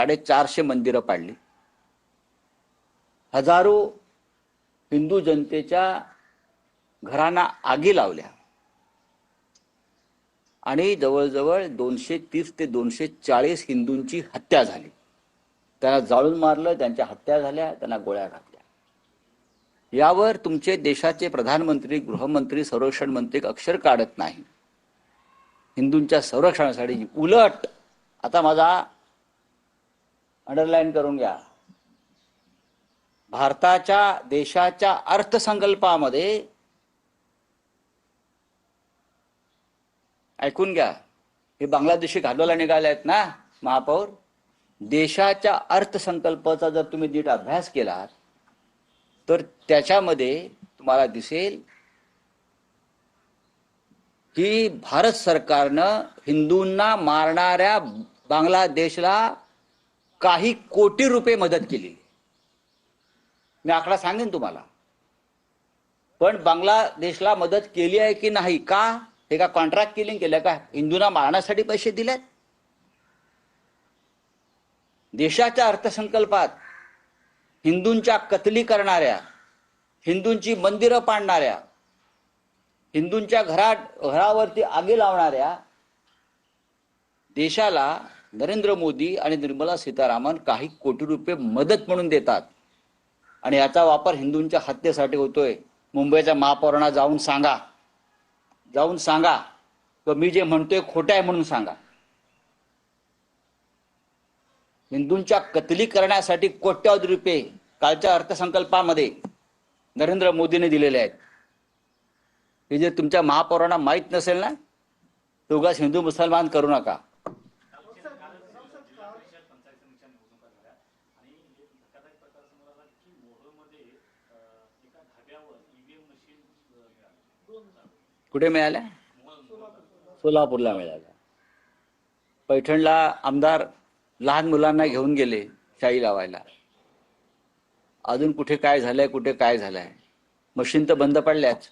450 मंदिरं पाडली, हजारो हिंदू जनतेच्या घरांना आगी लावल्या आणि जवळजवळ 230 ते 240 हिंदूंची हत्या झाली. त्यांना जाळून मारलं, त्यांच्या हत्या झाल्या, त्यांना गोळ्या घातल्या. यावर तुमचे देशाचे प्रधानमंत्री, गृहमंत्री, संरक्षण मंत्री अक्षर काढत नाही हिंदूंच्या संरक्षणासाठी. उलट आता माझा अंडरलाईन करून घ्या, भारताच्या देशाच्या अर्थसंकल्पामध्ये ऐकून घ्या, हे बांगलादेशी घालवायला निघाले आहेत ना महापौर, देशाच्या अर्थसंकल्पाचा जर तुम्ही नीट अभ्यास केला तर त्याच्यामध्ये तुम्हाला दिसेल की भारत सरकारनं हिंदूंना मारणाऱ्या बांगलादेशला काही कोटी रुपये मदत केली. मी आकडा सांगेन तुम्हाला. पण बांगलादेशला मदत केली आहे की नाही, का हे का कॉन्ट्रॅक्ट किलिंग केलं का, हिंदूंना मारण्यासाठी पैसे दिलेत? देशाच्या अर्थसंकल्पात हिंदूंच्या कत्तली करणाऱ्या, हिंदूंची मंदिरं पाडणाऱ्या, हिंदूंच्या घरावरती आगी लावणाऱ्या देशाला नरेंद्र मोदी आणि निर्मला सीतारामन काही कोटी रुपये मदत म्हणून देतात आणि याचा वापर हिंदूंच्या हत्येसाठी होतोय. मुंबईच्या महापौरांना जाऊन सांगा की मी जे म्हणतोय खोटं आहे म्हणून सांगा. हिंदूंच्या कत्तली करण्यासाठी कोट्यावधी रुपये कालच्या अर्थसंकल्पामध्ये नरेंद्र मोदीने दिलेले आहेत. हे जे तुमच्या महापौरांना माहित नसेल ना, तर उगाच हिंदू मुसलमान करू नका. कुठे मिळाल्या? सोलापूरला मिळाल्या. पैठणला आमदार लहान मुलांना घेऊन गेले शाई लावायला. अजून कुठे काय झालंय? मशीन तर बंद पडल्याच.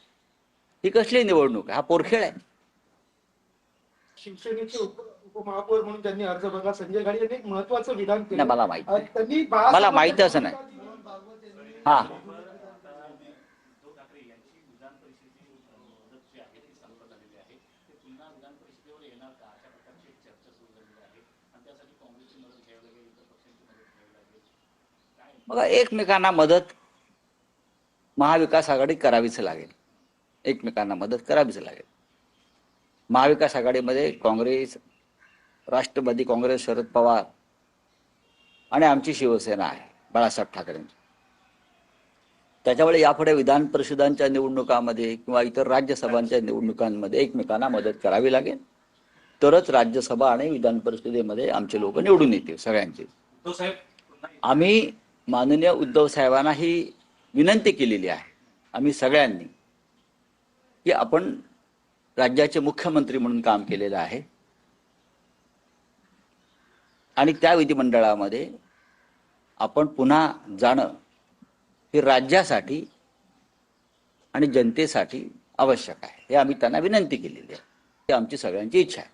ही कसली निवडणूक आहे? हा पोरखेळ आहे. शिवसेनेचे उपमहापौर म्हणून त्यांनी अर्ज भरला. संजय गाडी यांनी एक महत्त्वाचं विधान केलं. मला माहिती असं नाही. हा, बघा, एकमेकांना मदत महाविकास आघाडी करावीच लागेल. एकमेकांना मदत करावीच लागेल. महाविकास आघाडीमध्ये काँग्रेस, राष्ट्रवादी काँग्रेस, शरद पवार आणि आमची शिवसेना आहे बाळासाहेब ठाकरेंची. त्याच्यामुळे यापुढे विधान परिषदांच्या निवडणुकांमध्ये किंवा इतर राज्यसभांच्या निवडणुकांमध्ये एकमेकांना मदत करावी लागेल, तरच राज्यसभा आणि विधान परिषदेमध्ये आमचे लोक निवडून येतील सगळ्यांचे. आम्ही माननीय उद्धव साहेबांना ही विनंती केलेली आहे, आम्ही सगळ्यांनी, की आपण राज्याचे मुख्यमंत्री म्हणून काम केलेलं आहे आणि त्या विधिमंडळामध्ये आपण पुन्हा जाणं हे राज्यासाठी आणि जनतेसाठी आवश्यक आहे. हे आम्ही त्यांना विनंती केलेली आहे. ही आमची सगळ्यांची इच्छा आहे.